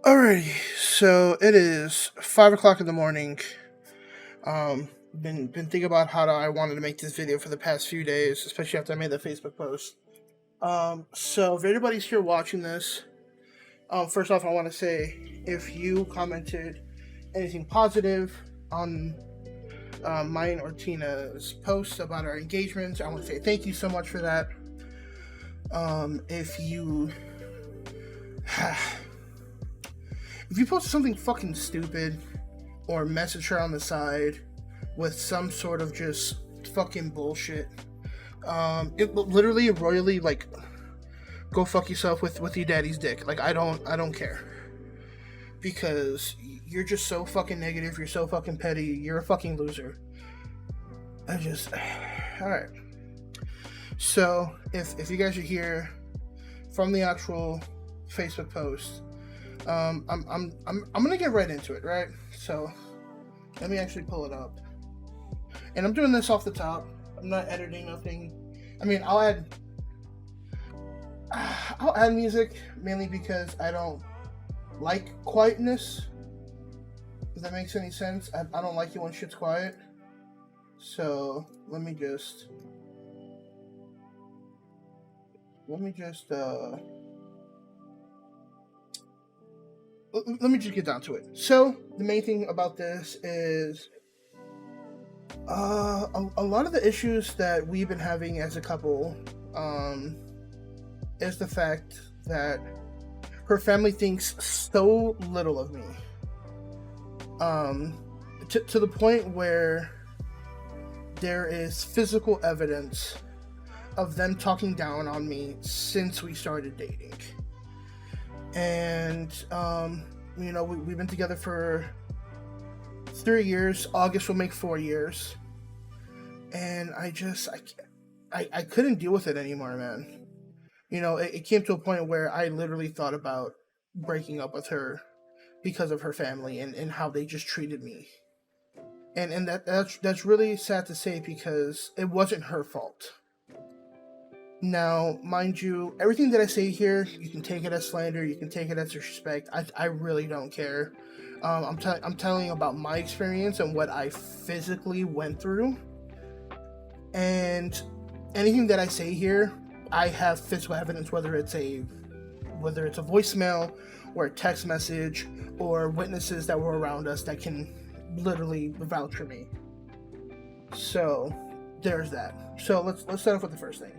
Alrighty, so it is 5 o'clock in the morning. Been thinking about how I wanted to make this video for the past few days, especially after I made the Facebook post. So if anybody's here watching this, first off, I want to say if you commented anything positive on mine or Tina's posts about our engagements, I want to say thank you so much for that. If you posted something fucking stupid or message her on the side with some sort of just fucking bullshit, it literally royally, like, go fuck yourself with your daddy's dick. Like, I don't care, because you're just so fucking negative, you're so fucking petty, you're a fucking loser. Alright, so if you guys are here from the actual Facebook post, I'm gonna get right into it, right? So let me actually pull it up, and I'm doing this off the top. I'm not editing nothing. I mean, I'll add music mainly because I don't like quietness, if that makes any sense. I don't like it when shit's quiet. So let me just get down to it. So the main thing about this is a lot of the issues that we've been having as a couple is the fact that her family thinks so little of me, to the point where there is physical evidence of them talking down on me since we started dating. And we've been together for 3 years. August will make 4 years, and I couldn't deal with it anymore, man. It came to a point where I literally thought about breaking up with her because of her family and how they just treated me. And that's really sad to say, because it wasn't her fault. Now, mind you, everything that I say here, you can take it as slander, you can take it as disrespect. I really don't care. I'm telling you about my experience and what I physically went through. And anything that I say here, I have physical evidence, whether it's a voicemail or a text message or witnesses that were around us that can literally vouch for me. So there's that. So let's start off with the first thing.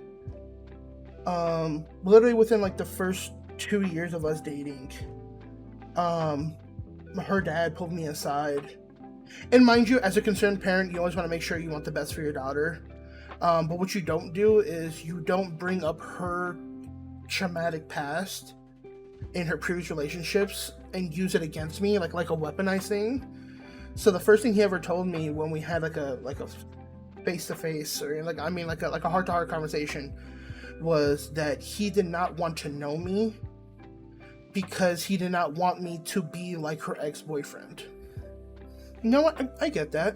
Literally within like the first 2 years of us dating, her dad pulled me aside. And mind you, as a concerned parent, you always want to make sure you want the best for your daughter. But what you don't do is you don't bring up her traumatic past in her previous relationships and use it against me like a weaponized thing. So the first thing he ever told me when we had like a face-to-face, or like a heart-to-heart conversation, was that he did not want to know me because he did not want me to be like her ex-boyfriend. You know what? I get that.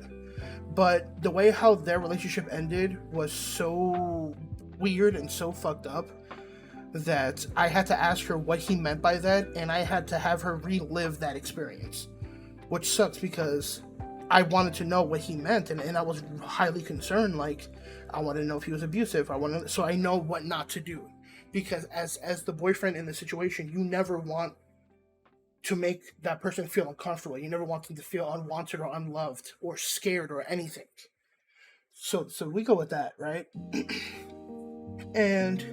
But the way how their relationship ended was so weird and so fucked up that I had to ask her what he meant by that, and I had to have her relive that experience. Which sucks, because I wanted to know what he meant, and I was highly concerned. Like, I wanted to know if he was abusive. So I know what not to do, because as the boyfriend in the situation, you never want to make that person feel uncomfortable. You never want them to feel unwanted or unloved or scared or anything. So we go with that, right? And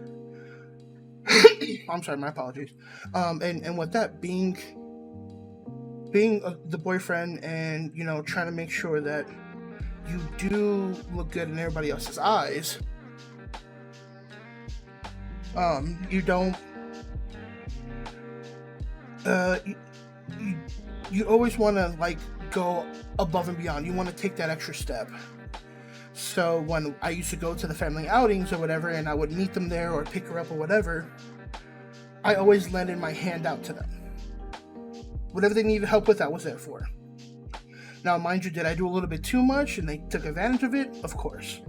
I'm sorry, my apologies. And with that, being the boyfriend, and trying to make sure that you do look good in everybody else's eyes, you don't you always want to like go above and beyond. You want to take that extra step. So when I used to go to the family outings or whatever, and I would meet them there or pick her up or whatever, I always lended my hand out to them. Whatever they needed help with, I was there for. Now, mind you, did I do a little bit too much and they took advantage of it? Of course.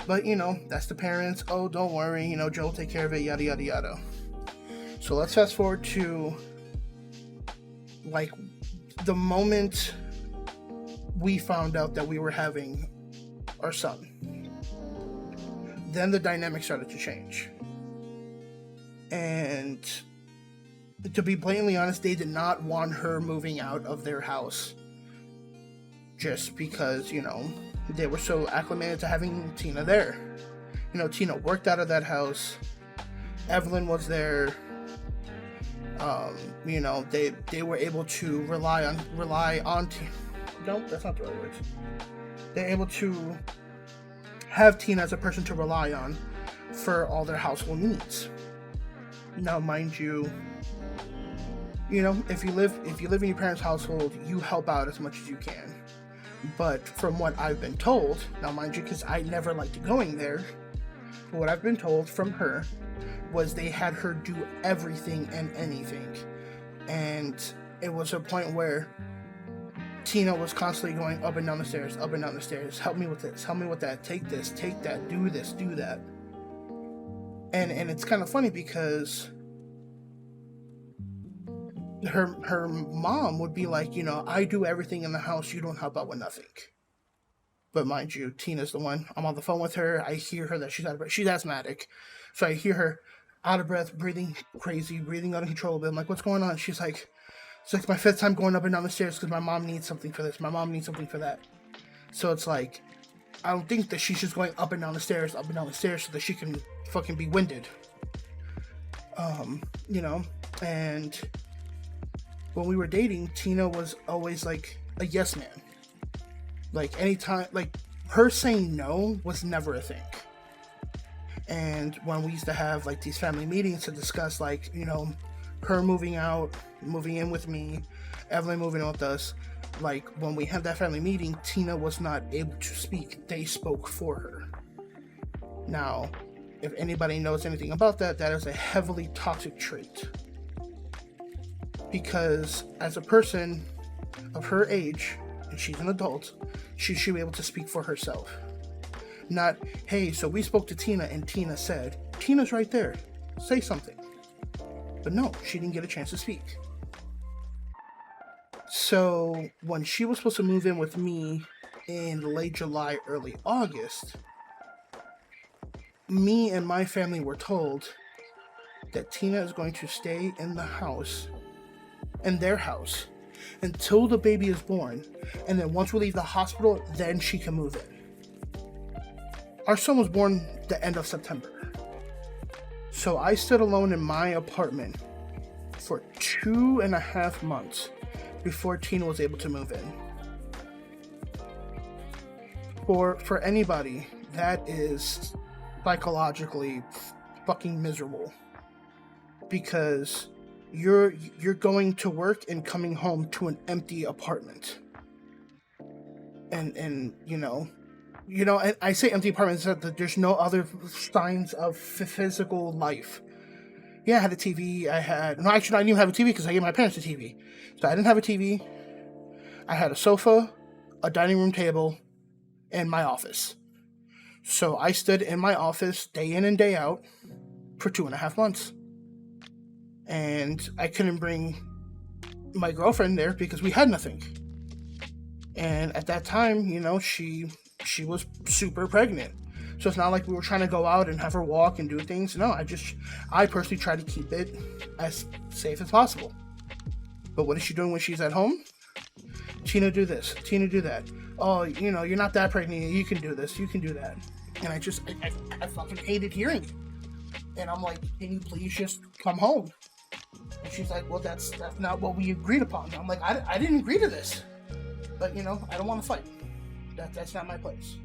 But, that's the parents. Oh, don't worry, Joe will take care of it, yada, yada, yada. So let's fast forward to Like, the moment we found out that we were having our son, then the dynamic started to change. And to be blatantly honest, they did not want her moving out of their house just because, they were so acclimated to having Tina there. Tina worked out of that house. Evelyn was there. They were able to rely on Tina. No, that's not the right words. They're able to have Tina as a person to rely on for all their household needs. Now, mind you, if you live in your parents' household, you help out as much as you can. But from what I've been told, now mind you, because I never liked going there, but what I've been told from her was they had her do everything and anything. And it was a point where Tina was constantly going up and down the stairs, help me with this, help me with that, take this, take that, do this, do that. And it's kind of funny because her mom would be like, I do everything in the house, you don't help out with nothing. But mind you, Tina's the one. I'm on the phone with her. I hear her that she's out of breath. She's asthmatic. So I hear her out of breath, breathing crazy, breathing uncontrollable. I'm like, what's going on? She's like, it's like my fifth time going up and down the stairs because my mom needs something for this. My mom needs something for that. So it's like, I don't think that she's just going up and down the stairs so that she can fucking be winded. And when we were dating, Tina was always like a yes man. Like anytime, like her saying no was never a thing. And when we used to have like these family meetings to discuss like, her moving out, moving in with me, Evelyn moving in with us, like when we had that family meeting, Tina was not able to speak. They spoke for her. Now, if anybody knows anything about that, that is a heavily toxic trait. Because as a person of her age, and she's an adult, she should be able to speak for herself. Not, hey, so we spoke to Tina and Tina said, Tina's right there, say something. But no, she didn't get a chance to speak. So when she was supposed to move in with me in late July, early August, me and my family were told that Tina is going to stay in the house, in their house, until the baby is born, and then once we leave the hospital, then she can move in. Our son was born the end of September. So I stood alone in my apartment for 2.5 months before Tina was able to move in. For anybody, that is psychologically fucking miserable. Because you're going to work and coming home to an empty apartment. And and I say empty apartments that there's no other signs of physical life. Yeah, I had a TV. I didn't even have a TV because I gave my parents a TV. So I didn't have a TV. I had a sofa, a dining room table, and my office. So I stood in my office day in and day out for 2.5 months. And I couldn't bring my girlfriend there because we had nothing. And at that time, she was super pregnant. So it's not like we were trying to go out and have her walk and do things. No, I personally try to keep it as safe as possible. But what is she doing when she's at home? Tina, do this. Tina, do that. Oh, you're not that pregnant. You can do this. You can do that. And I fucking hated hearing it. And I'm like, can you please just come home? And she's like, well, that's not what we agreed upon. And I'm like, I didn't agree to this. But, I don't want to fight. That's not my place.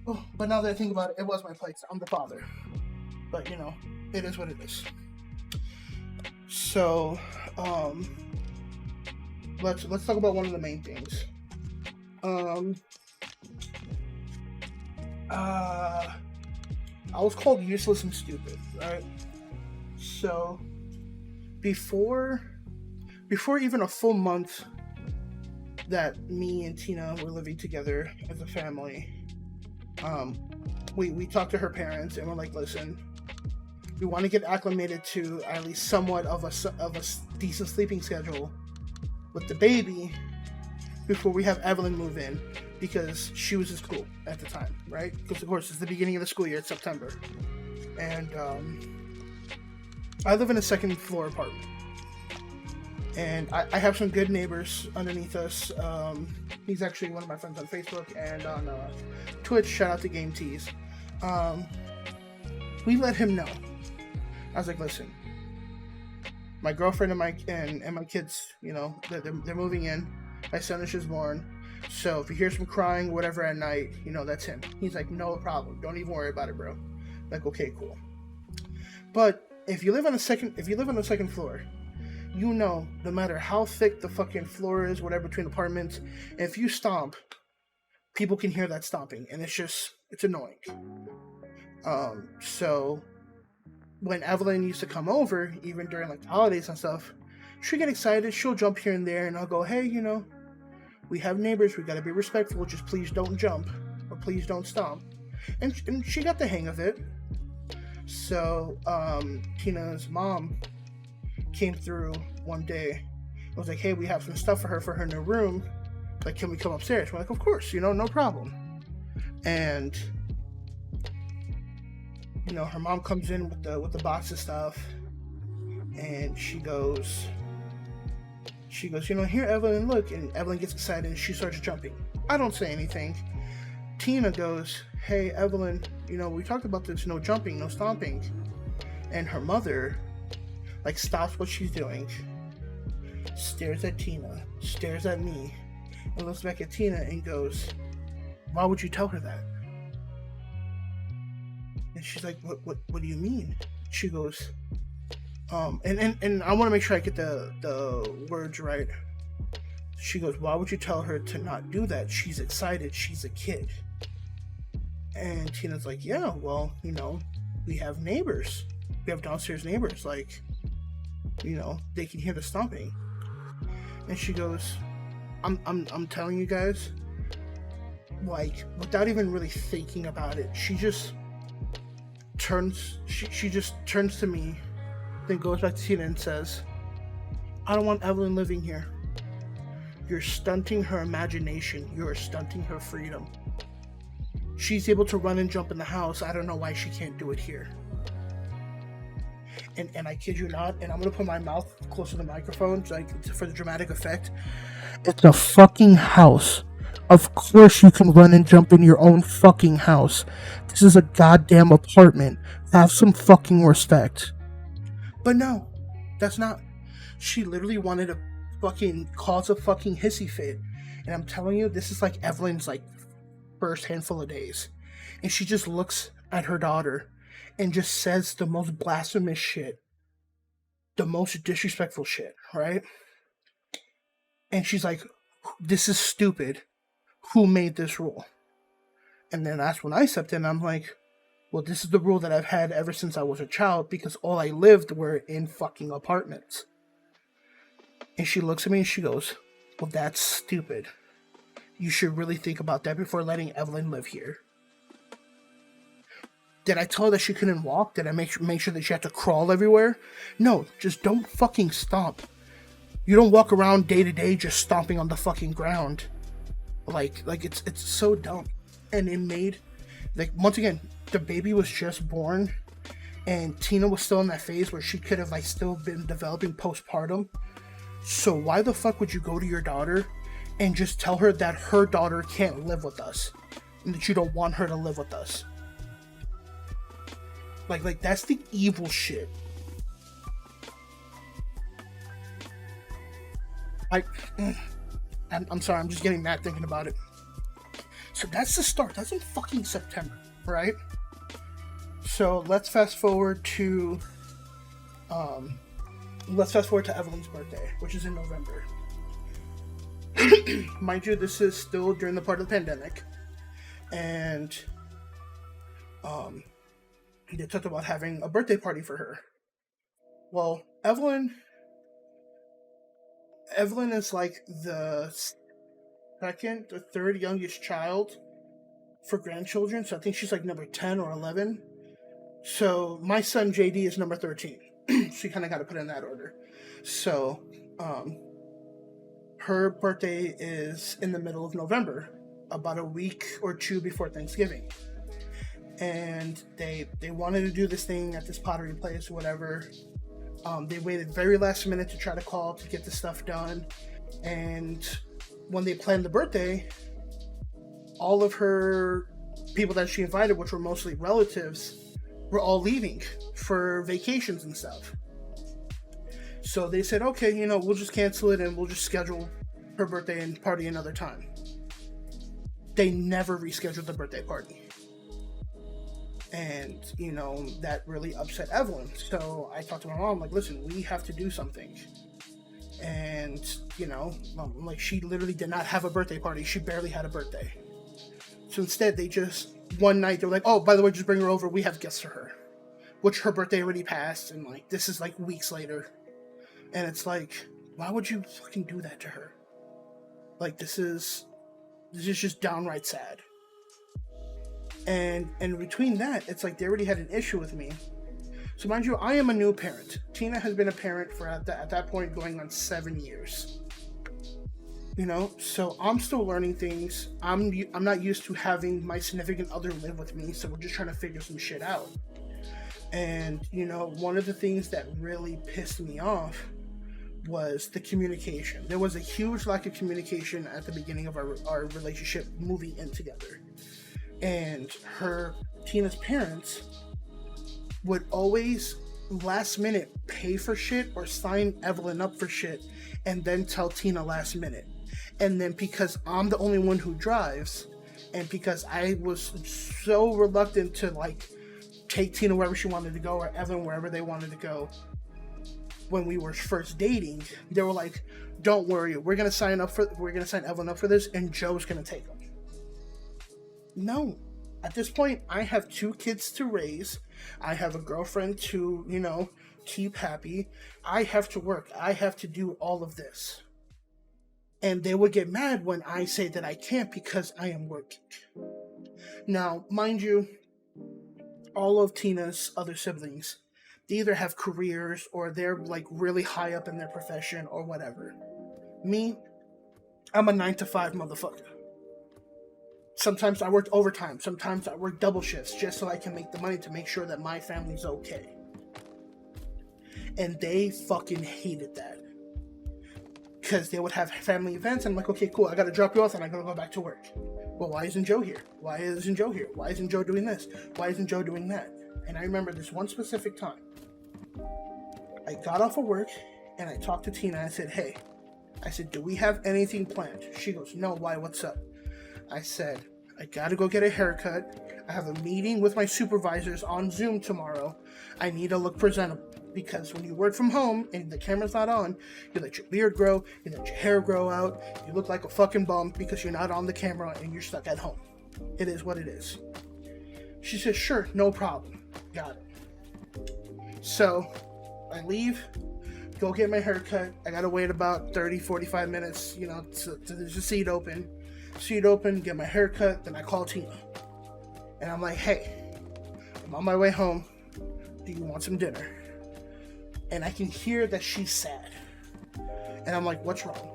Oh, but now that I think about it, it was my place. I'm the father. But, it is what it is. So, let's talk about one of the main things. I was called useless and stupid, right? So, before even a full month that me and Tina were living together as a family, we talked to her parents and we're like, listen, we want to get acclimated to at least somewhat of a decent sleeping schedule with the baby before we have Evelyn move in, because she was in school at the time, right? Because of course it's the beginning of the school year, it's September, and I live in a second floor apartment, and I have some good neighbors underneath us. He's actually one of my friends on Facebook and on Twitch. Shout out to Game Tease. We let him know. I was like, listen, my girlfriend and my kids, you know, they're moving in. My son is just born. So if you hear some crying, whatever at night, you know, that's him. He's like, no problem. Don't even worry about it, bro. Like, okay, cool. But if you live on the second floor, you know, no matter how thick the fucking floor is, whatever between apartments, if you stomp, people can hear that stomping, and it's annoying. So when Evelyn used to come over, even during like the holidays and stuff, she'll get excited, she'll jump here and there, and I'll go, hey, you know, we have neighbors, we gotta be respectful, just please don't jump, or please don't stomp. And she got the hang of it. So, Tina's mom came through one day. I was like, hey, we have some stuff for her new room. Like, can we come upstairs? We're like, of course, you know, no problem. And, you know, her mom comes in with the box of stuff, and she goes, you know, here, Evelyn, look. And Evelyn gets excited and she starts jumping. I don't say anything. Tina goes, hey, Evelyn, you know, we talked about this, no jumping, no stomping. And her mother, like, stops what she's doing, stares at Tina, stares at me, and looks back at Tina and goes, why would you tell her that? And she's like, what do you mean? She goes, and I want to make sure I get the words right. She goes, why would you tell her to not do that? She's excited. She's a kid. And Tina's like, yeah, well, you know, we have neighbors. We have downstairs neighbors. Like, you know, they can hear the stomping. And she goes, I'm telling you guys, like, without even really thinking about it, she just turns to me, then goes back to Tina and says, I don't want Evelyn living here. You're stunting her imagination. You're stunting her freedom. She's able to run and jump in the house. I don't know why she can't do it here. And I kid you not, and I'm gonna put my mouth close to the microphone, like, for the dramatic effect. It's a fucking house. Of course you can run and jump in your own fucking house. This is a goddamn apartment. Have some fucking respect. But no, that's not. She literally wanted to fucking cause a fucking hissy fit. And I'm telling you, this is like Evelyn's like first handful of days. And she just looks at her daughter and just says the most blasphemous shit. The most disrespectful shit, right? And she's like, this is stupid. Who made this rule? And then that's when I stepped in. I'm like, well, this is the rule that I've had ever since I was a child, because all I lived were in fucking apartments. And she looks at me and she goes, well, that's stupid. You should really think about that before letting Evelyn live here. Did I tell her that she couldn't walk? Did I make sure that she had to crawl everywhere? No, just don't fucking stomp. You don't walk around day to day just stomping on the fucking ground. Like it's so dumb. And it made, like, once again, the baby was just born, and Tina was still in that phase where she could have, like, still been developing postpartum. So why the fuck would you go to your daughter and just tell her that her daughter can't live with us and that you don't want her to live with us? Like that's the evil shit. I'm sorry, I'm just getting mad thinking about it. So that's the start. That's in fucking September, right? So let's fast forward to Evelyn's birthday, which is in November. Mind you, this is still during the part of the pandemic, and they talked about having a birthday party for her. Well, Evelyn is like the second or third youngest child for grandchildren, so I think she's like number 10 or 11. So my son JD is number 13. So you kind of got to put it in that order. So her birthday is in the middle of November, about a week or two before Thanksgiving. And they wanted to do this thing at this pottery place or whatever. They waited very last minute to try to call to get the stuff done. And when they planned the birthday, all of her people that she invited, which were mostly relatives, were all leaving for vacations and stuff. So they said, okay, we'll just cancel it and we'll just schedule her birthday and party another time. They never rescheduled the birthday party. And, that really upset Evelyn. So I talked to my mom, like, listen, we have to do something. And, like, she literally did not have a birthday party. She barely had a birthday. So instead, they just, one night, they were like, oh, by the way, just bring her over. We have gifts for her. Which her birthday already passed. And, like, this is, like, weeks later. And it's like, why would you fucking do that to her? Like, this is just downright sad. And between that, it's like they already had an issue with me. So mind you, I am a new parent. Tina has been a parent for at that point going on 7 years. So I'm still learning things. I'm not used to having my significant other live with me, so we're just trying to figure some shit out. And one of the things that really pissed me off was the communication. There was a huge lack of communication at the beginning of our relationship moving in together. And Tina's parents would always last minute pay for shit or sign Evelyn up for shit and then tell Tina last minute. And then because I'm the only one who drives, and because I was so reluctant to like take Tina wherever she wanted to go or Evelyn wherever they wanted to go, when we were first dating, they were like, don't worry, we're gonna sign Evelyn up for this and Joe's gonna take them. No. At this point, I have 2 kids to raise. I have a girlfriend to, keep happy. I have to work. I have to do all of this. And they would get mad when I say that I can't because I am working. Now, mind you, all of Tina's other siblings, they either have careers or they're like really high up in their profession or whatever. Me, I'm a 9-to-5 motherfucker. Sometimes I work overtime. Sometimes I work double shifts just so I can make the money to make sure that my family's okay. And they fucking hated that. Because they would have family events and I'm like, okay, cool, I gotta drop you off and I gotta go back to work. Well, why isn't Joe here? Why isn't Joe here? Why isn't Joe doing this? Why isn't Joe doing that? And I remember this one specific time. I got off of work and I talked to Tina. I said, hey, do we have anything planned? She goes, no, why, what's up? I said, I gotta go get a haircut. I have a meeting with my supervisors on Zoom tomorrow. I need to look presentable because when you work from home and the camera's not on, you let your beard grow, you let your hair grow out, you look like a fucking bum because you're not on the camera and you're stuck at home. It is what it is. She said, sure, no problem. Got it. So I leave, go get my haircut. I gotta wait about 30-45 minutes, to the seat open, get my haircut. Then I call Tina and I'm like, hey, I'm on my way home. Do you want some dinner? And I can hear that she's sad. And I'm like, what's wrong?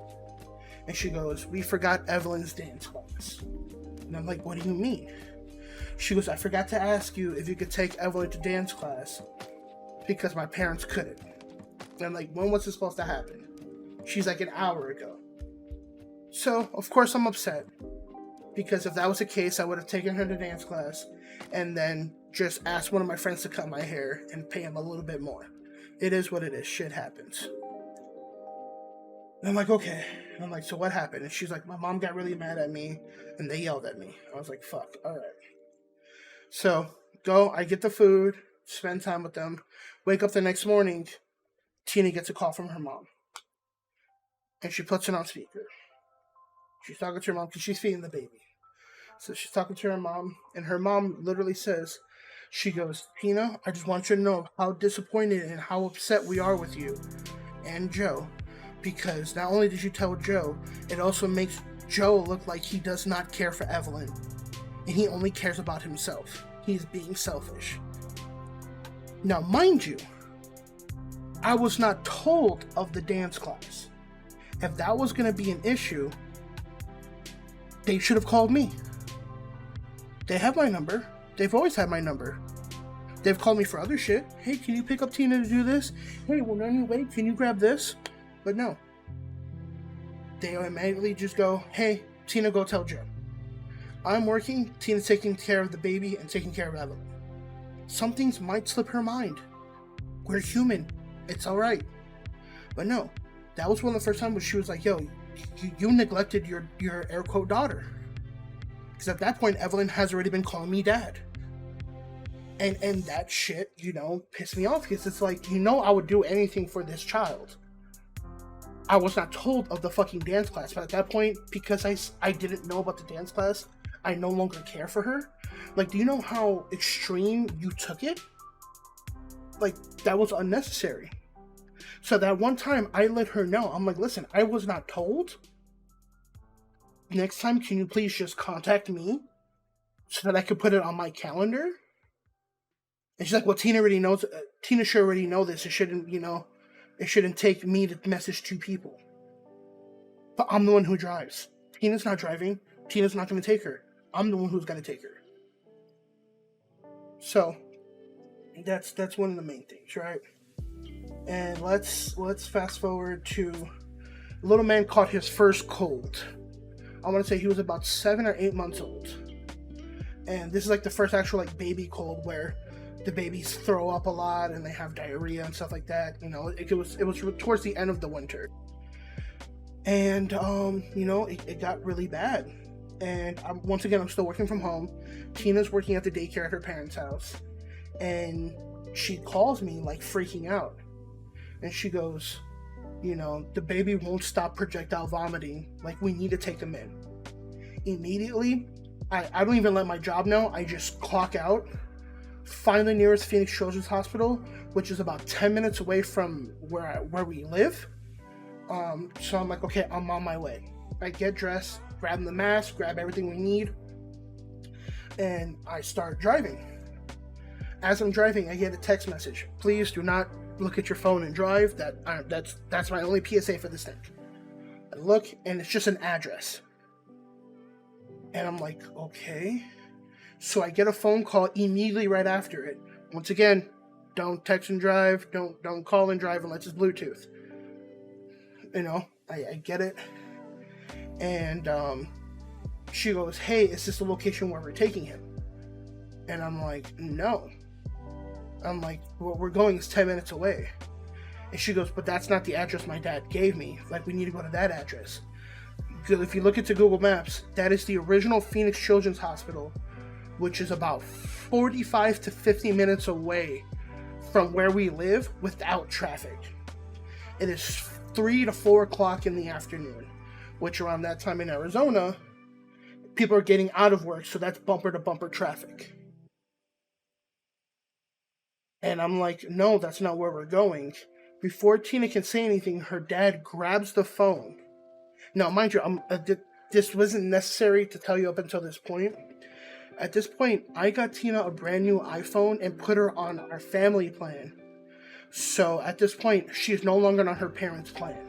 And she goes, we forgot Evelyn's dance class. And I'm like, what do you mean? She goes, I forgot to ask you if you could take Evelyn to dance class because my parents couldn't. And I'm like, when was this supposed to happen? She's like, an hour ago. So, of course, I'm upset. Because if that was the case, I would have taken her to dance class and then just asked one of my friends to cut my hair and pay him a little bit more. It is what it is. Shit happens. And I'm like, okay. And I'm like, so what happened? And she's like, my mom got really mad at me and they yelled at me. I was like, fuck. All right. So, I get the food, spend time with them, wake up the next morning, Tina gets a call from her mom. And she puts it on speaker. She's talking to her mom because she's feeding the baby. So she's talking to her mom, and her mom literally says, she goes, Tina, I just want you to know how disappointed and how upset we are with you and Joe. Because not only did you tell Joe, it also makes Joe look like he does not care for Evelyn. And he only cares about himself. He's being selfish. Now, mind you, I was not told of the dance class. If that was going to be an issue, they should have called me. They have my number. They've always had my number. They've called me for other shit. Hey, can you pick up Tina to do this? Hey, when on your way, can you grab this? But no. They automatically just go, hey, Tina, go tell Joe. I'm working, Tina's taking care of the baby and taking care of Evelyn. Some things might slip her mind. We're human. It's alright. But no. That was one of the first times when she was like, yo, you neglected your air quote daughter. Because at that point, Evelyn has already been calling me dad. And that shit, pissed me off. Because it's like, I would do anything for this child. I was not told of the fucking dance class. But at that point, because I didn't know about the dance class, I no longer care for her. Like, do you know how extreme you took it? Like, that was unnecessary. So that one time, I let her know. I'm like, listen, I was not told. Next time, can you please just contact me so that I could put it on my calendar? And she's like, well, Tina already knows. Tina should already know this. It shouldn't, it shouldn't take me to message two people. But I'm the one who drives. Tina's not driving. Tina's not going to take her. I'm the one who's going to take her. So, that's one of the main things, right? And let's fast forward to little man caught his first cold. I want to say he was about 7 or 8 months old. And this is like the first actual like baby cold where the babies throw up a lot and they have diarrhea and stuff like that. It was towards the end of the winter. And it got really bad. And once again, I'm still working from home. Tina's working at the daycare at her parents' house. And she calls me like freaking out. And she goes, the baby won't stop projectile vomiting. Like, we need to take him in. Immediately, I don't even let my job know. I just clock out, find the nearest Phoenix Children's Hospital, which is about 10 minutes away from where we live. So I'm like, okay, I'm on my way. I get dressed, grab the mask, grab everything we need, and I start driving. As I'm driving, I get a text message. Please do not look at your phone and drive. That's my only PSA for this thing. I look, and it's just an address. And I'm like, okay. So I get a phone call immediately right after it. Once again, don't text and drive. Don't call and drive unless it's Bluetooth. I get it. And she goes, hey, is this the location where we're taking him? And I'm like, no. I'm like, where we're going is 10 minutes away. And she goes, but that's not the address my dad gave me. Like, we need to go to that address. Because if you look into Google Maps, that is the original Phoenix Children's Hospital, which is about 45 to 50 minutes away from where we live without traffic. It is 3 to 4 o'clock in the afternoon, which around that time in Arizona, people are getting out of work, so that's bumper to bumper traffic. And I'm like, no, that's not where we're going. Before Tina can say anything, her dad grabs the phone. Now, mind you, this wasn't necessary to tell you up until this point. At this point, I got Tina a brand new iPhone and put her on our family plan. So at this point, she is no longer on her parents' plan.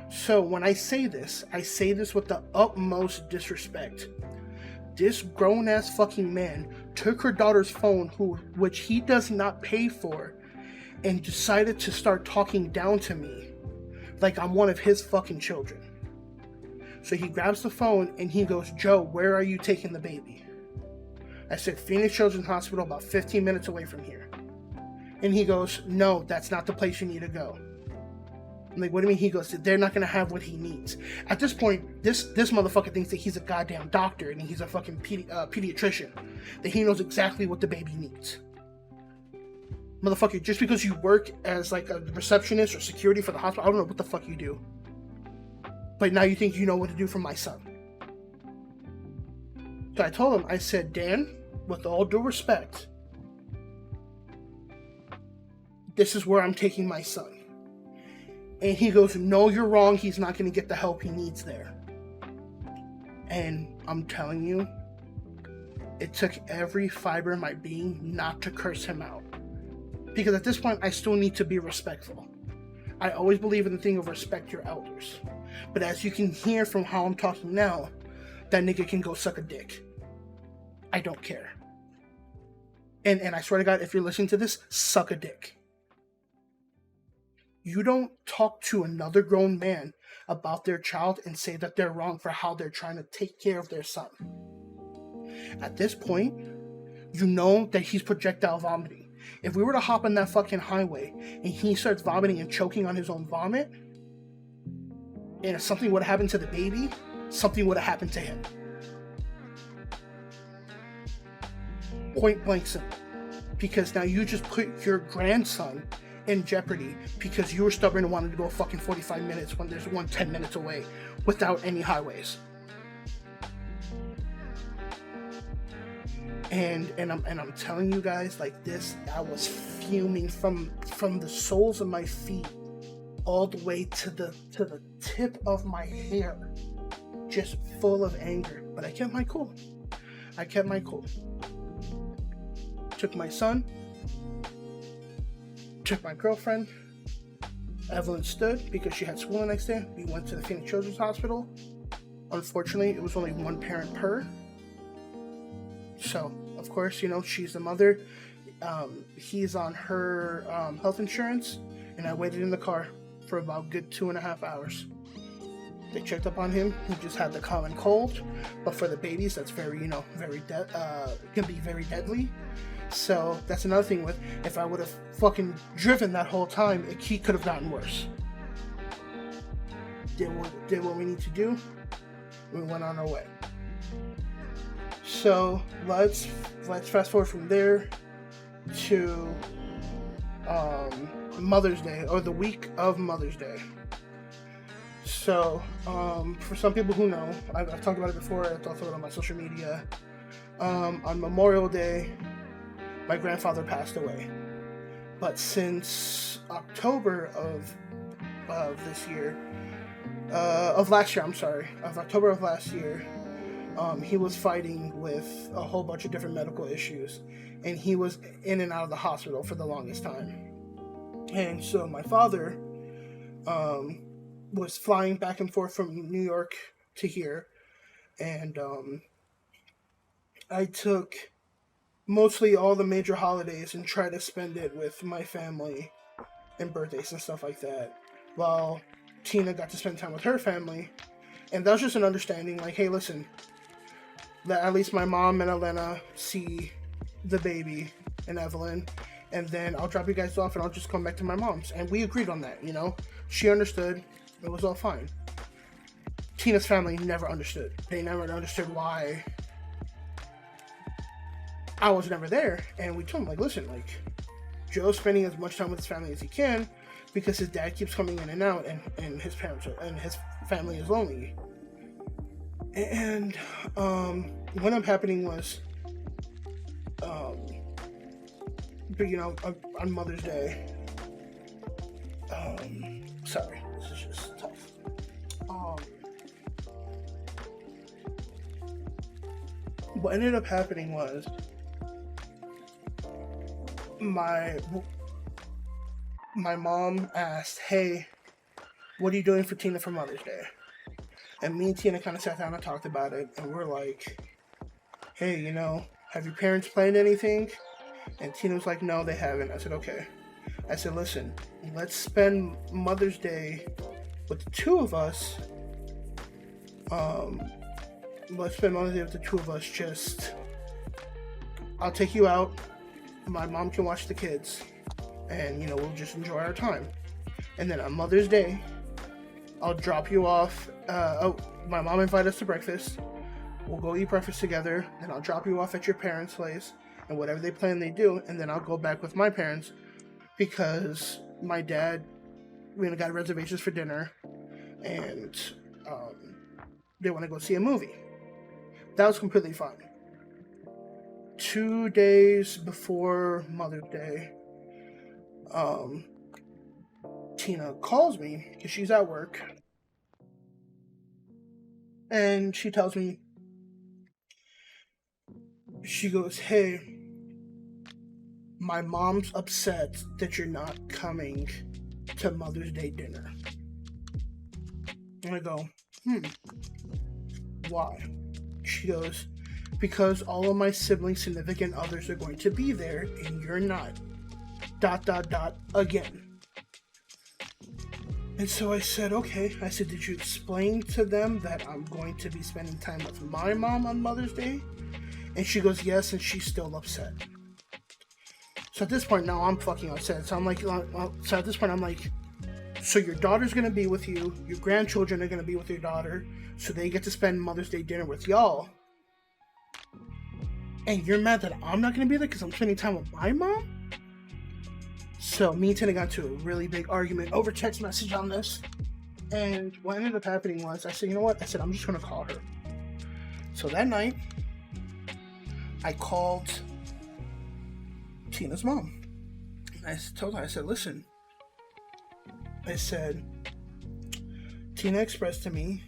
So when I say this with the utmost disrespect. This grown-ass fucking man took her daughter's phone, which he does not pay for, and decided to start talking down to me like I'm one of his fucking children. So he grabs the phone and he goes, Joe, where are you taking the baby? I said, Phoenix Children's Hospital, about 15 minutes away from here. And he goes, no, that's not the place you need to go. I'm like, what do you mean? He goes, they're not going to have what he needs. At this point, this motherfucker thinks that he's a goddamn doctor and he's a fucking pediatrician. That he knows exactly what the baby needs. Motherfucker, just because you work as like a receptionist or security for the hospital, I don't know what the fuck you do. But now you think you know what to do for my son. So I told him, I said, Dan, with all due respect, this is where I'm taking my son. And he goes, no, you're wrong. He's not going to get the help he needs there. And I'm telling you, it took every fiber of my being not to curse him out. Because at this point, I still need to be respectful. I always believe in the thing of respect your elders. But as you can hear from how I'm talking now, that nigga can go suck a dick. I don't care. And I swear to God, if you're listening to this, suck a dick. You don't talk to another grown man about their child and say that they're wrong for how they're trying to take care of their son. At this point, you know that he's projectile vomiting. If we were to hop on that fucking highway and he starts vomiting and choking on his own vomit, and if something would have happened to the baby, something would have happened to him. Point blank simple. Because now you just put your grandson in jeopardy because you were stubborn and wanted to go fucking 45 minutes when there's one 10 minutes away without any highways. And I'm telling you guys, like this, I was fuming from the soles of my feet all the way to the tip of my hair, just full of anger. But I kept my cool. Took my son, took my girlfriend. Evelyn stood because she had school the next day. We went to the Phoenix Children's Hospital. Unfortunately, it was only one parent per. So, of course, you know, she's the mother. He's on her health insurance, and I waited in the car for about a good 2.5 hours. They checked up on him. He just had the common cold, but for the babies, that's very, you know, can be very deadly. So that's another thing with, if I would have fucking driven that whole time, he could have gotten worse. Did what we need to do. We went on our way. So let's fast forward from there to Mother's Day, or the week of Mother's Day. So for some people who know, I've talked about it before. I talked about it on my social media. On Memorial Day, my grandfather passed away. But since October of October of last year, he was fighting with a whole bunch of different medical issues, and he was in and out of the hospital for the longest time. And so my father was flying back and forth from New York to here, and I took mostly all the major holidays and tried to spend it with my family and birthdays and stuff like that, while Tina got to spend time with her family. And that was just an understanding, like, hey, listen, that at least my mom and Elena see the baby and Evelyn, and then I'll drop you guys off and I'll just come back to my mom's. And we agreed on that, you know? She understood. It was all fine. Tina's family never understood. They never understood why I was never there. And we told him, like, listen, like, Joe's spending as much time with his family as he can because his dad keeps coming in and out, and his parents and his family is lonely. And what ended up happening was, but you know, on Mother's Day, sorry, this is just tough. What ended up happening was, my mom asked, hey, what are you doing for Tina for Mother's Day? And me and Tina kind of sat down and talked about it, and we're like, hey, you know, have your parents planned anything? And Tina was like, no, they haven't. I said, okay. I said, listen, let's spend Mother's Day with the two of us. Just, I'll take you out. My mom can watch the kids, and, you know, we'll just enjoy our time. And then on Mother's Day, I'll drop you off. My mom invited us to breakfast. We'll go eat breakfast together. Then I'll drop you off at your parents' place, and whatever they plan, they do. And then I'll go back with my parents because my dad, we got reservations for dinner, and they want to go see a movie. That was completely fine. 2 days before Mother's Day, Tina calls me because she's at work, and she tells me, she goes, hey, my mom's upset that you're not coming to Mother's Day dinner. And I go, why? She goes, because all of my siblings' significant others are going to be there and you're not. ... again. And so I said, okay. I said, did you explain to them that I'm going to be spending time with my mom on Mother's Day? And she goes, yes, and she's still upset. So at this point, now I'm fucking upset. So I'm like, so at this point, I'm like, so your daughter's going to be with you, your grandchildren are going to be with your daughter, so they get to spend Mother's Day dinner with y'all. And you're mad that I'm not going to be there because I'm spending time with my mom? So me and Tina got into a really big argument over text message on this. And what ended up happening was, I said, you know what? I said, I'm just going to call her. So that night, I called Tina's mom. And I told her, I said, listen. I said, Tina expressed to me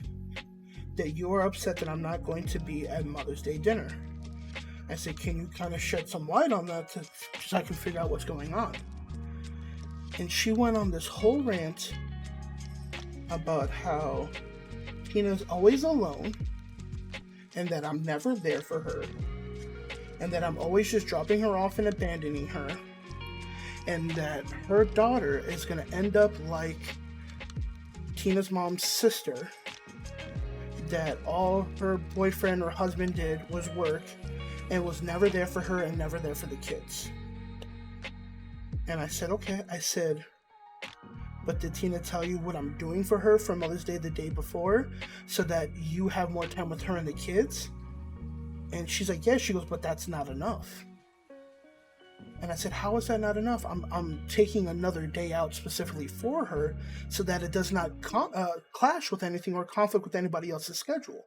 that you're upset that I'm not going to be at Mother's Day dinner. I said, can you kind of shed some light on that so I can figure out what's going on? And she went on this whole rant about how Tina's always alone and that I'm never there for her and that I'm always just dropping her off and abandoning her and that her daughter is going to end up like Tina's mom's sister, that all her boyfriend or husband did was work and was never there for her and never there for the kids. And I said, okay. I said, but did Tina tell you what I'm doing for her for Mother's Day the day before so that you have more time with her and the kids? And she's like, yeah. She goes, but that's not enough. And I said, how is that not enough? I'm taking another day out specifically for her so that it does not clash with anything or conflict with anybody else's schedule.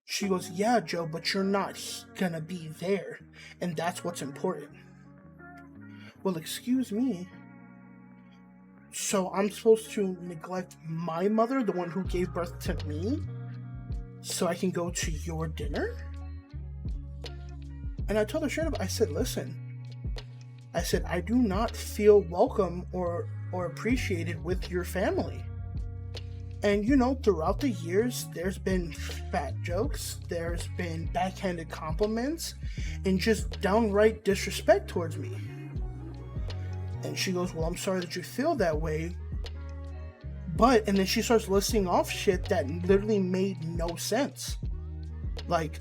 She goes, yeah, Joe, but you're not gonna be there. And that's what's important. Well, excuse me. So I'm supposed to neglect my mother, the one who gave birth to me, so I can go to your dinner? And I told her straight up, I said, listen, I said, I do not feel welcome or appreciated with your family. And, you know, throughout the years, there's been fat jokes, there's been backhanded compliments, and just downright disrespect towards me. And she goes, well, I'm sorry that you feel that way. But, and then she starts listing off shit that literally made no sense. Like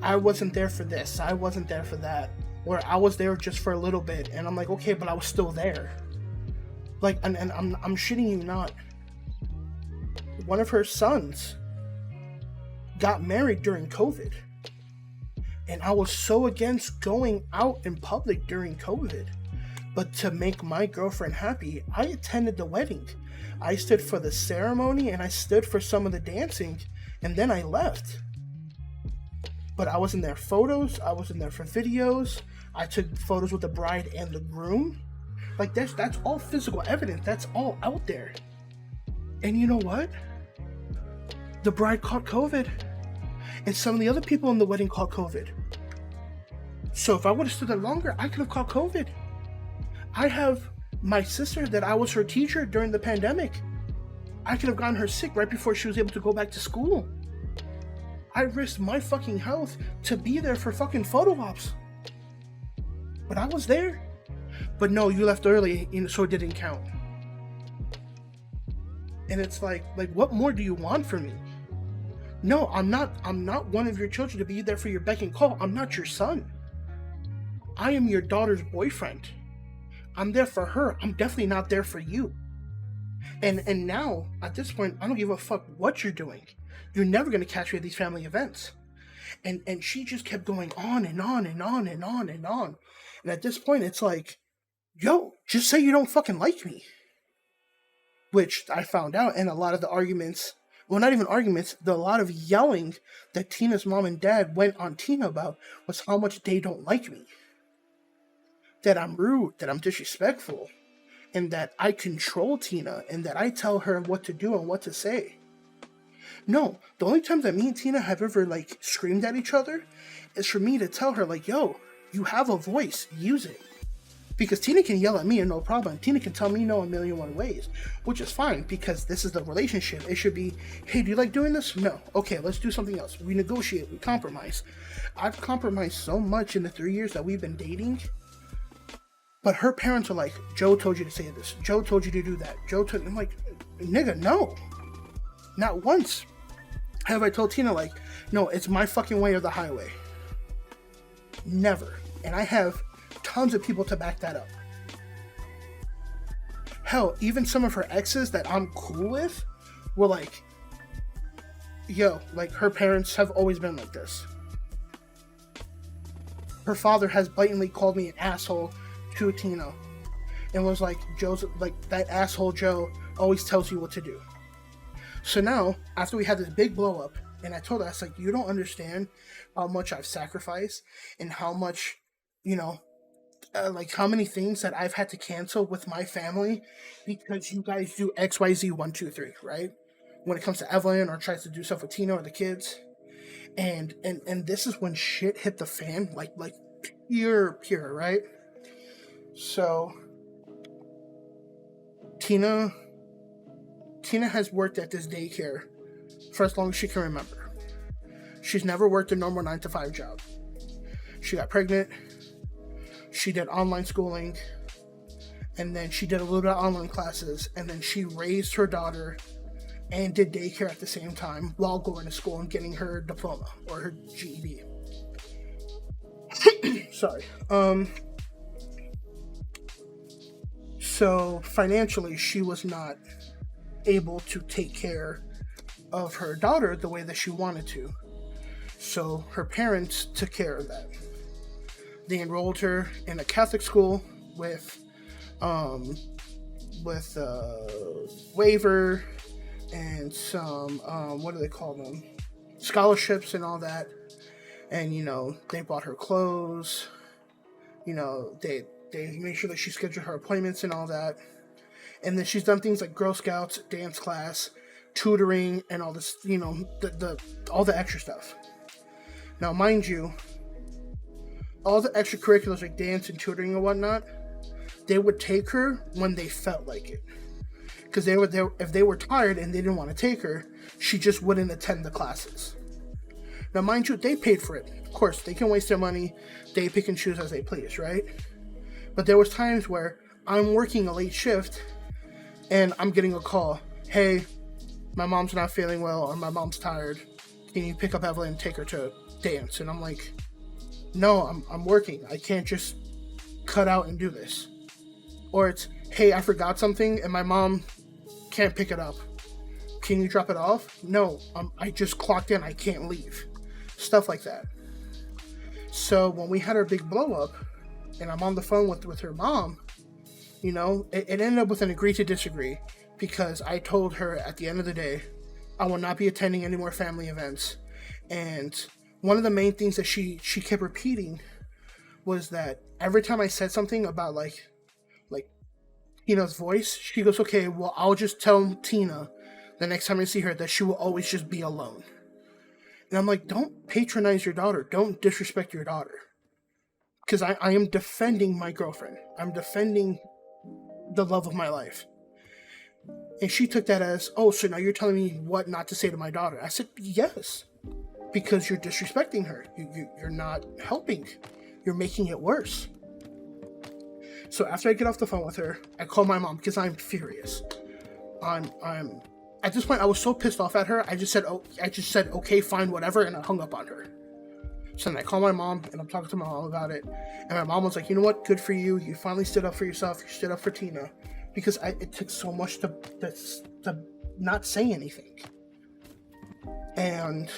I wasn't there for this, I wasn't there for that, or I was there just for a little bit. And I'm like, okay, but I was still there. Like, and I'm shitting you not. One of her sons got married during COVID. And I was so against going out in public during COVID. But to make my girlfriend happy, I attended the wedding. I stood for the ceremony and I stood for some of the dancing, and then I left. But I was in there for photos, I was in there for videos, I took photos with the bride and the groom. Like, that's all physical evidence, that's all out there. And you know what? The bride caught COVID. And some of the other people in the wedding caught COVID. So if I would have stood there longer, I could have caught COVID. I have my sister that I was her teacher during the pandemic. I could have gotten her sick right before she was able to go back to school. I risked my fucking health to be there for fucking photo ops. But I was there. But no, you left early, so it didn't count. And it's like what more do you want from me? No, I'm not one of your children to be there for your beck and call. I'm not your son. I am your daughter's boyfriend. I'm there for her. I'm definitely not there for you. And now, at this point, I don't give a fuck what you're doing. You're never going to catch me at these family events. And she just kept going on and on and on and on and on. And at this point, it's like, yo, just say you don't fucking like me. Which I found out, and a lot of the arguments, well, not even arguments, a lot of yelling that Tina's mom and dad went on Tina about was how much they don't like me. That I'm rude, that I'm disrespectful, and that I control Tina, and that I tell her what to do and what to say. No, the only times that me and Tina have ever, screamed at each other is for me to tell her, yo, you have a voice, use it. Because Tina can yell at me and no problem. Tina can tell me no a million one ways, which is fine because this is the relationship. It should be, hey, do you like doing this? No. Okay, let's do something else. We negotiate, we compromise. I've compromised so much in the 3 years that we've been dating, but her parents are like, Joe told you to say this. Joe told you to do that. I'm like, nigga, no. Not once have I told Tina, like, no, it's my fucking way or the highway. Never. And I have tons of people to back that up. Hell, even some of her exes that I'm cool with were like, yo, like, her parents have always been like this. Her father has blatantly called me an asshole to Tina and was like, Joe's like, that asshole Joe always tells you what to do. So now, after we had this big blow up, and I told her, I was like, you don't understand how much I've sacrificed and how much, like how many things that I've had to cancel with my family because you guys do XYZ 1, 2, 3, right? When it comes to Evelyn or tries to do stuff with Tina or the kids. And this is when shit hit the fan, like pure, right? So Tina has worked at this daycare for as long as she can remember. She's never worked a normal 9-to-5 job. She got pregnant. She did online schooling. And then she did a little bit of online classes. And then she raised her daughter and did daycare at the same time while going to school and getting her diploma or her GED. Sorry. So financially, she was not able to take care of her daughter the way that she wanted to. So her parents took care of that. They enrolled her in a Catholic school with waiver and some what do they call them? Scholarships and all that. And they bought her clothes. They made sure that she scheduled her appointments and all that. And then she's done things like Girl Scouts, dance class, tutoring, and all this, all the extra stuff. Now, mind you, all the extracurriculars like dance and tutoring and whatnot, they would take her when they felt like it. Because if they were tired and they didn't want to take her, she just wouldn't attend the classes. Now, mind you, they paid for it. Of course, they can waste their money. They pick and choose as they please, right? But there was times where I'm working a late shift and I'm getting a call. Hey, my mom's not feeling well or my mom's tired. Can you pick up Evelyn and take her to dance? And I'm like, no, I'm working. I can't just cut out and do this. Or it's, hey, I forgot something and my mom can't pick it up. Can you drop it off? No, I just clocked in. I can't leave. Stuff like that. So when we had our big blow up and I'm on the phone with her mom, it ended up with an agree to disagree because I told her at the end of the day, I will not be attending any more family events. And one of the main things that she kept repeating was that every time I said something about like Tina's voice, she goes, okay, well, I'll just tell Tina the next time I see her that she will always just be alone. And I'm like, don't patronize your daughter. Don't disrespect your daughter. Because I am defending my girlfriend. I'm defending the love of my life. And she took that as, oh, so now you're telling me what not to say to my daughter. I said, yes. Because you're disrespecting her. You're not helping. You're making it worse. So after I get off the phone with her, I call my mom because I'm furious. I'm at this point I was so pissed off at her. I just said okay, fine, whatever, and I hung up on her. So then I call my mom and I'm talking to my mom about it, and my mom was like, you know what, good for you. You finally stood up for yourself. You stood up for Tina, because it took so much to not say anything. And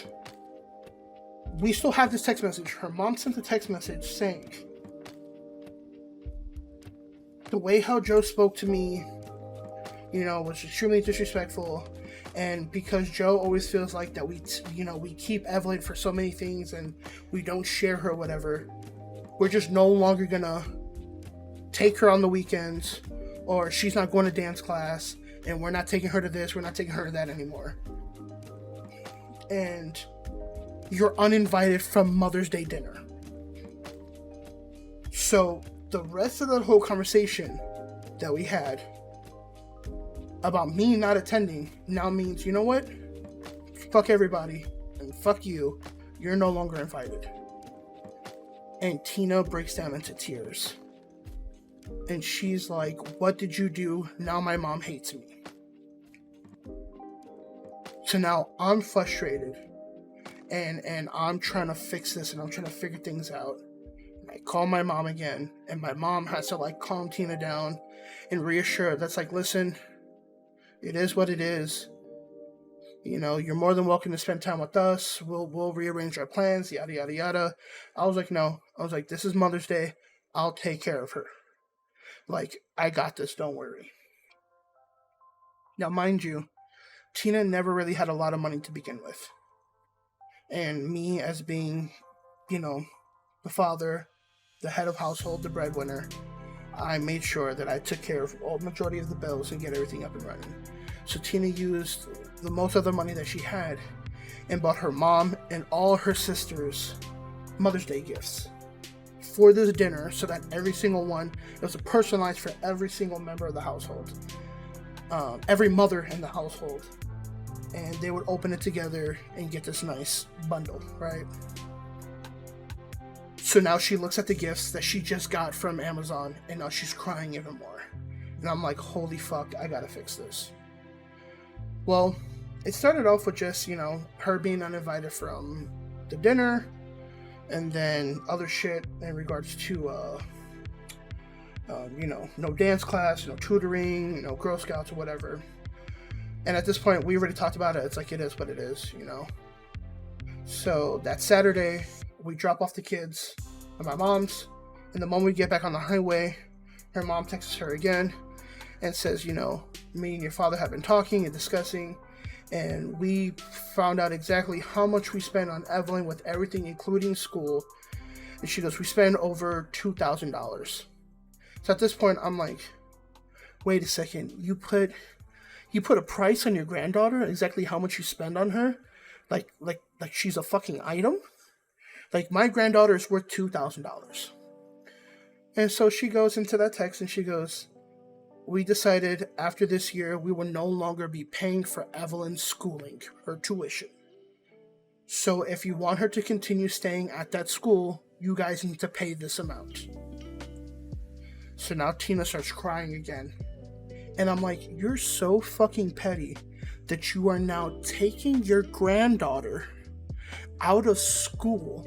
we still have this text message. Her mom sent a text message saying, the way how Joe spoke to me, was extremely disrespectful. And because Joe always feels like that we keep Evelyn for so many things and we don't share her, whatever, we're just no longer gonna take her on the weekends, or she's not going to dance class, and we're not taking her to this, we're not taking her to that anymore. And you're uninvited from Mother's Day dinner. So the rest of that whole conversation that we had about me not attending now means, you know what? Fuck everybody and fuck you. You're no longer invited. And Tina breaks down into tears. And she's like, what did you do? Now my mom hates me. So now I'm frustrated. And I'm trying to fix this and I'm trying to figure things out. And I call my mom again. And my mom has to like calm Tina down and reassure her. That's like, listen, it is what it is. You know, you're more than welcome to spend time with us. We'll rearrange our plans, yada, yada, yada. I was like, no. I was like, this is Mother's Day. I'll take care of her. Like, I got this. Don't worry. Now, mind you, Tina never really had a lot of money to begin with. And me as being, you know, the father, the head of household, the breadwinner, I made sure that I took care of all majority of the bills and get everything up and running. So Tina used the most of the money that she had and bought her mom and all her sisters Mother's Day gifts for this dinner, so that every single one, it was personalized for every single member of the household, every mother in the household, and they would open it together and get this nice bundle, right? So now she looks at the gifts that she just got from Amazon, and now she's crying even more. And I'm like, holy fuck, I gotta fix this. Well, it started off with just, you know, her being uninvited from the dinner, and then other shit in regards to, you know, no dance class, no tutoring, you know, Girl Scouts or whatever. And at this point, we already talked about it. It's like, it is what it is, you know. So that Saturday, we drop off the kids at my mom's, and the moment we get back on the highway, her mom texts her again and says, you know, me and your father have been talking and discussing, and we found out exactly how much we spend on Evelyn with everything, including school. And she goes, we spend over $2,000. So at this point, I'm like, wait a second, you put a price on your granddaughter, exactly how much you spend on her? Like she's a fucking item? Like, my granddaughter is worth $2,000. And so she goes into that text and she goes, we decided after this year we will no longer be paying for Evelyn's schooling, her tuition. So if you want her to continue staying at that school, you guys need to pay this amount. So now Tina starts crying again. And I'm like, you're so fucking petty that you are now taking your granddaughter out of school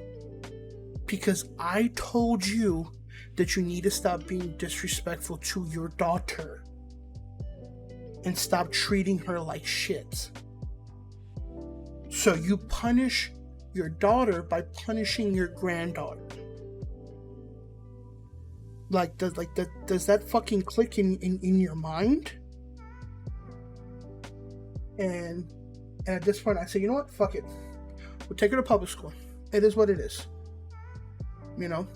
because I told you that you need to stop being disrespectful to your daughter and stop treating her like shit. So you punish your daughter by punishing your granddaughter. Does that fucking click in your mind? And at this point I say, you know what, fuck it, we'll take her to public school. It is what it is, you know.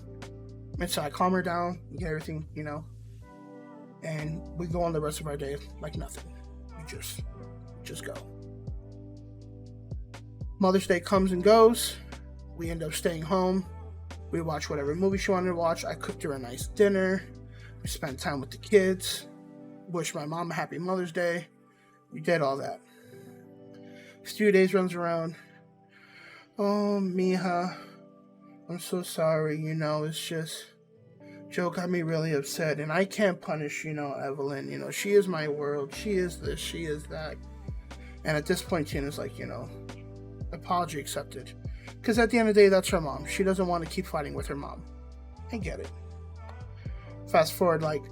And so I calm her down, get everything, you know, and we go on the rest of our day like nothing. We just go. Mother's Day comes and goes. We end up staying home. We watch whatever movie she wanted to watch. I cooked her a nice dinner. We spent time with the kids. Wished my mom a happy Mother's Day. We did all that. A few days runs around. Oh, Mija, I'm so sorry, you know, it's just, Joe got me really upset, and I can't punish, you know, Evelyn, you know, she is my world, she is this, she is that. And at this point, Tina's like, you know, apology accepted. Because at the end of the day, that's her mom. She doesn't want to keep fighting with her mom. I get it. Fast forward like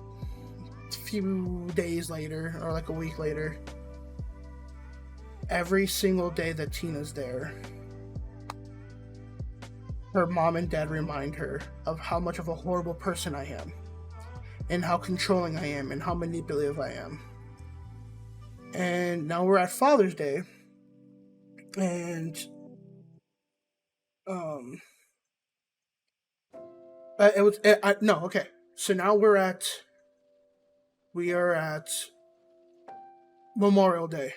a few days later, or like a week later, every single day that Tina's there, her mom and dad remind her of how much of a horrible person I am, and how controlling I am, and how manipulative I am. And now we're at Father's Day, and so now we are at Memorial Day.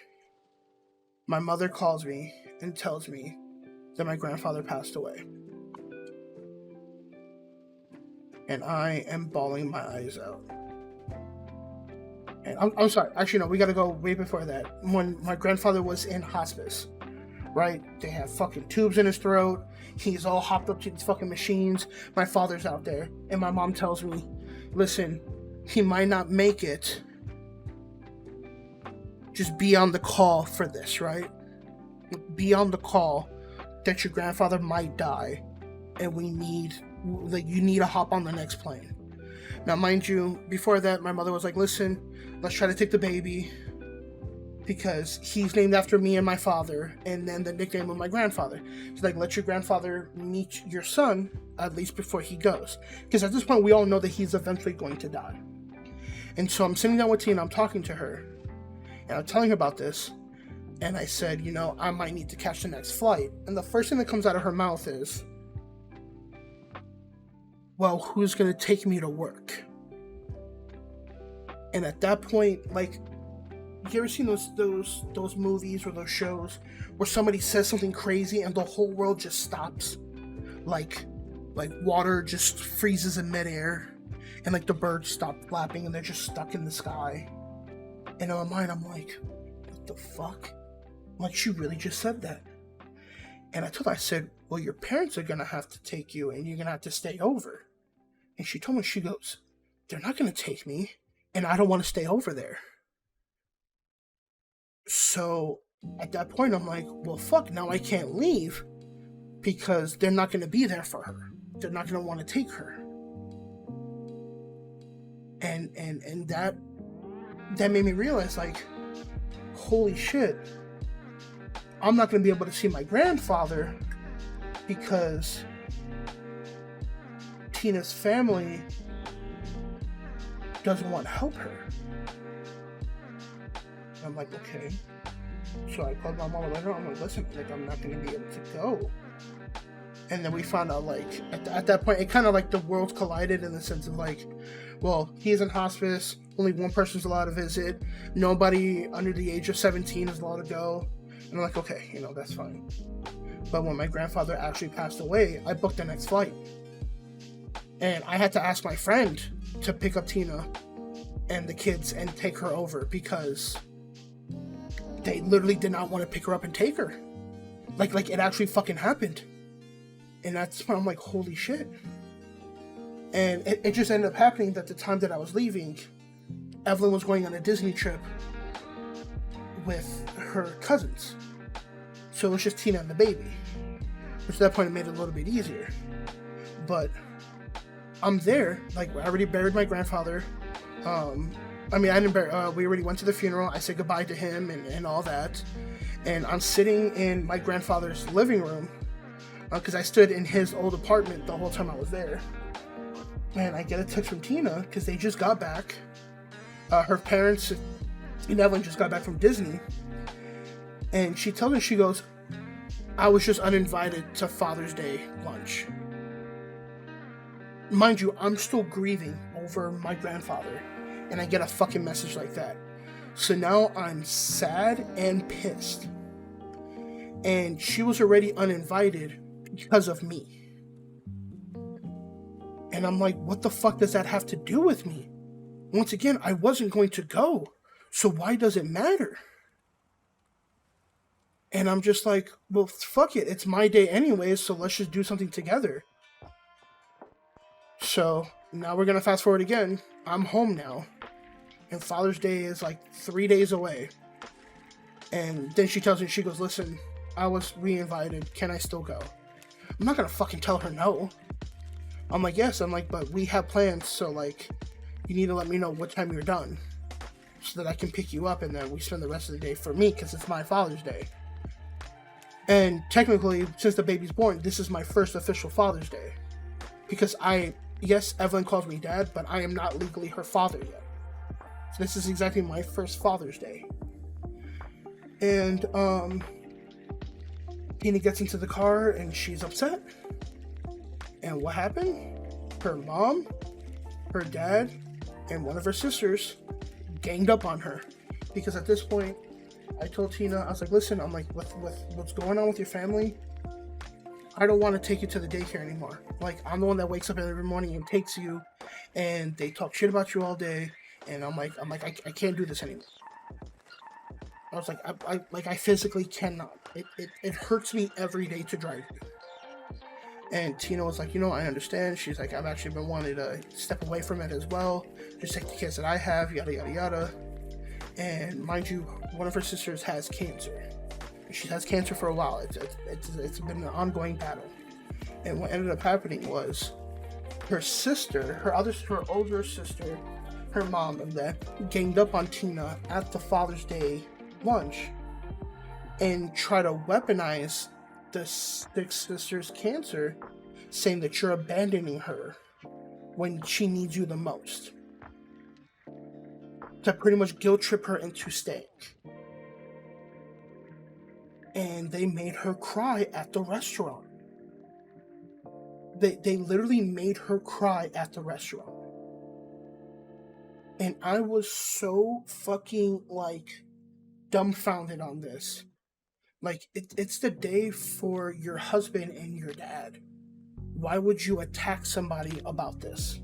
My mother calls me and tells me that my grandfather passed away. and I am bawling my eyes out. And I'm sorry, actually no, we gotta go way before that. When my grandfather was in hospice, right? They have fucking tubes in his throat. He's all hopped up to these fucking machines. My father's out there, and my mom tells me, listen, he might not make it. Just be on the call for this, right? Be on the call that your grandfather might die, and you need to hop on the next plane. Now, mind you, before that, my mother was like, listen, let's try to take the baby, because he's named after me and my father, and then the nickname of my grandfather. She's like, let your grandfather meet your son, at least before he goes. Because at this point, we all know that he's eventually going to die. And so I'm sitting down with Tina, I'm talking to her, and I'm telling her about this, and I said, I might need to catch the next flight. And the first thing that comes out of her mouth is, well, who's going to take me to work? And at that point, you ever seen those movies or those shows where somebody says something crazy and the whole world just stops? Like water just freezes in midair, and the birds stop flapping and they're just stuck in the sky. And in my mind, I'm like, what the fuck? She really just said that. And I said, well, your parents are going to have to take you and you're going to have to stay over. And she told me, she goes, they're not going to take me, and I don't want to stay over there. So at that point, I'm like, well, fuck, now I can't leave because they're not going to be there for her. They're not going to want to take her. And that made me realize, holy shit, I'm not going to be able to see my grandfather because Tina's family doesn't want to help her. And I'm like, okay. So I called my mom later. I'm like, listen, I'm not going to be able to go. And then we found out, at that point, it kind of the worlds collided in the sense of well, he's in hospice. Only one person's allowed to visit. Nobody under the age of 17 is allowed to go. And I'm like, okay, that's fine. But when my grandfather actually passed away, I booked the next flight. And I had to ask my friend to pick up Tina and the kids and take her over because they literally did not want to pick her up and take her. It actually fucking happened. And that's when I'm like, holy shit. And it just ended up happening that the time that I was leaving, Evelyn was going on a Disney trip with her cousins. So it was just Tina and the baby. Which at that point it made it a little bit easier. But I'm there, I already buried my grandfather. I didn't bury, we already went to the funeral. I said goodbye to him and all that. And I'm sitting in my grandfather's living room, because I stood in his old apartment the whole time I was there. And I get a text from Tina, because they just got back. Her parents and Evelyn just got back from Disney. And she tells me, she goes, I was just uninvited to Father's Day lunch. Mind you, I'm still grieving over my grandfather, and I get a fucking message like that. So now I'm sad and pissed. And she was already uninvited because of me. And I'm like, what the fuck does that have to do with me? Once again, I wasn't going to go, so why does it matter? And I'm just like, well, fuck it, it's my day anyways, so let's just do something together. So now we're gonna fast forward again. I'm home now, and Father's Day is 3 days away. And then she tells me, she goes, listen, I was re-invited, can I still go? I'm not gonna fucking tell her no. I'm like, yes. I'm like, but we have plans, so you need to let me know what time you're done so that I can pick you up, and then we spend the rest of the day for me, because it's my Father's Day. And technically, since the baby's born, this is my first official Father's Day. Because yes, Evelyn calls me dad, but I am not legally her father yet. So this is exactly my first Father's Day. And, Tina gets into the car and she's upset. And what happened? Her mom, her dad, and one of her sisters ganged up on her. Because at this point, I told Tina, I was like, listen, I'm like, with what's going on with your family, I don't want to take you to the daycare anymore. Like, I'm the one that wakes up every morning and takes you, and they talk shit about you all day, and I'm like, I can't do this anymore. I was like, I physically cannot. It hurts me every day to drive you. And Tina was like, I understand. She's like, I've actually been wanting to step away from it as well. Just take the kids that I have, yada, yada, yada. And mind you, one of her sisters has cancer. She has cancer for a while. It's been an ongoing battle. And what ended up happening was her sister, her older sister, her mom, and that ganged up on Tina at the Father's Day lunch and try to weaponize the six sisters' cancer, saying that you're abandoning her when she needs you the most, to pretty much guilt trip her into staying. And they made her cry at the restaurant. They literally made her cry at the restaurant. And I was so fucking, like, dumbfounded on this. Like, it's the day for your husband and your dad. Why would you attack somebody about this?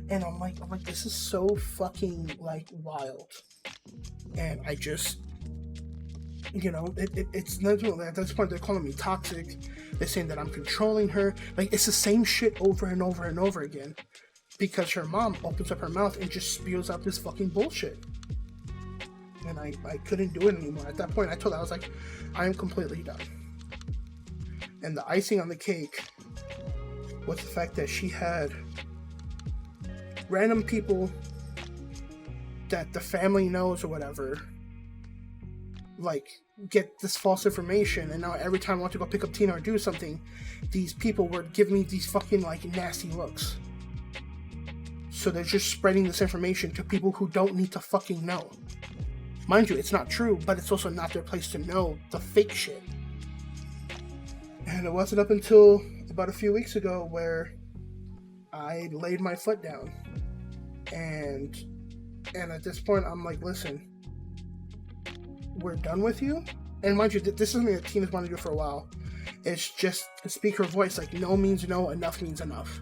And I'm like, this is so fucking, like, wild. And I just, it's not, at this point they're calling me toxic. They're saying that I'm controlling her. Like, it's the same shit over and over and over again. Because her mom opens up her mouth and just spews out this fucking bullshit. And I couldn't do it anymore. At that point, I told her, I was like, I am completely done. And the icing on the cake was the fact that she had random people that the family knows or whatever, like, get this false information, and now every time I want to go pick up Tina or do something, these people were giving me these fucking, like, nasty looks. So they're just spreading this information to people who don't need to fucking know. Mind you, it's not true, but it's also not their place to know the fake shit. And it wasn't up until about a few weeks ago where I laid my foot down. And at this point, I'm like, listen, we're done with you. And mind you, this is something that Tina's wanted to do for a while. It's just to speak her voice. Like, no means no, enough means enough.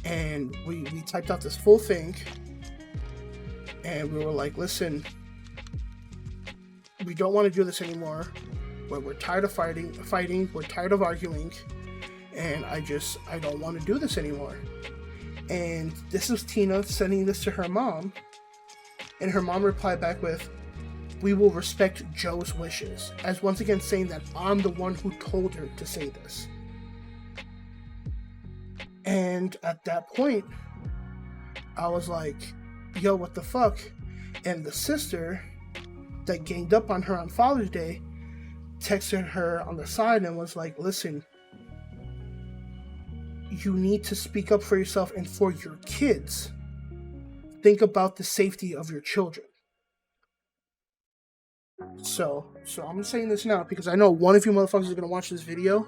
And we typed out this full thing. And we were like, listen, we don't want to do this anymore. We're tired of fighting. We're tired of arguing. And I don't want to do this anymore. And this is Tina sending this to her mom. And her mom replied back with, we will respect Joe's wishes. As once again saying that I'm the one who told her to say this. And at that point, I was like, yo, what the fuck? And the sister that ganged up on her on Father's Day texted her on the side and was like, listen, you need to speak up for yourself and for your kids. Think about the safety of your children. So I'm saying this now because I know one of you motherfuckers is going to watch this video.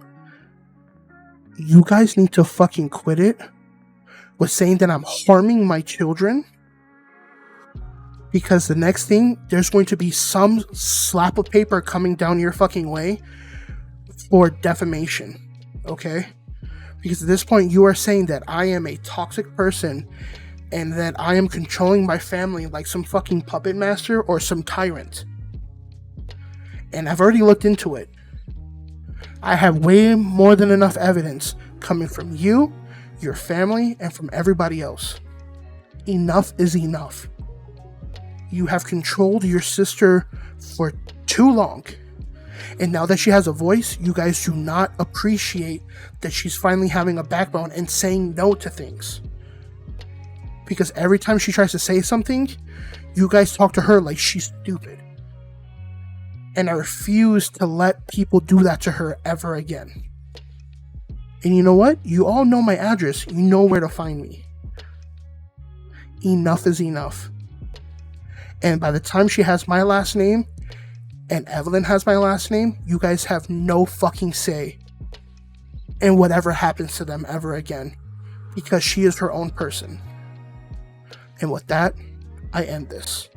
You guys need to fucking quit it with saying that I'm harming my children. Because the next thing, there's going to be some slap of paper coming down your fucking way for defamation. Okay? Because at this point, you are saying that I am a toxic person and that I am controlling my family like some fucking puppet master or some tyrant. And I've already looked into it. I have way more than enough evidence coming from you, your family, and from everybody else. Enough is enough. You have controlled your sister for too long. And now that she has a voice, you guys do not appreciate that she's finally having a backbone and saying no to things. Because every time she tries to say something, you guys talk to her like she's stupid. And I refuse to let people do that to her ever again. And you know what? You all know my address. You know where to find me. Enough is enough. And by the time she has my last name and Evelyn has my last name, you guys have no fucking say in whatever happens to them ever again. Because she is her own person. And with that, I end this.